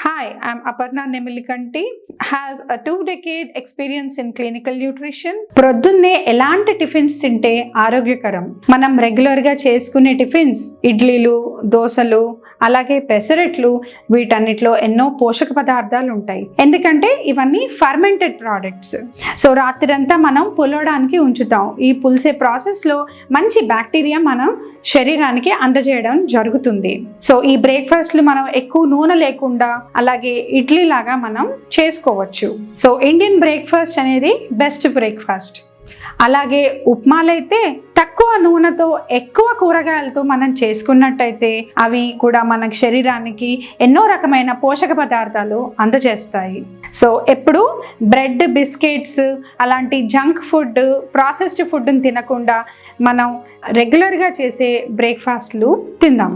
Hi, I'm Aparna Nemilikanti, has a 2-decade experience in clinical nutrition. ప్రొద్దున్నే ఎలాంటి tiffins తింటే ఆరోగ్యకరం? మనం రెగ్యులర్గా చేసుకునే టిఫిన్స్ ఇడ్లీలు, దోశలు, అలాగే పెసరట్లు, వీటన్నిటిలో ఎన్నో పోషక పదార్థాలు ఉంటాయి. ఎందుకంటే ఇవన్నీ ఫర్మెంటెడ్ ప్రోడక్ట్స్. సో రాత్రంతా మనం పులవడానికి ఉంచుతాం. ఈ పులిసే ప్రాసెస్లో మంచి బ్యాక్టీరియా మనం శరీరానికి అందజేయడం జరుగుతుంది. సో ఈ బ్రేక్ఫాస్ట్లు మనం ఎక్కువ నూనె లేకుండా అలాగే ఇడ్లీ లాగా మనం చేసుకోవచ్చు. సో ఇండియన్ బ్రేక్ఫాస్ట్ అనేది బెస్ట్ బ్రేక్ఫాస్ట్. అలాగే ఉప్మాలైతే తక్కువ నూనెతో ఎక్కువ కూరగాయలతో మనం చేసుకున్నట్టయితే అవి కూడా మన శరీరానికి ఎన్నో రకమైన పోషక పదార్థాలు అందజేస్తాయి. సో ఎప్పుడు బ్రెడ్, బిస్కెట్స్ అలాంటి జంక్ ఫుడ్, ప్రాసెస్డ్ ఫుడ్ని తినకుండా మనం రెగ్యులర్గా చేసే బ్రేక్ఫాస్ట్లు తిందాం.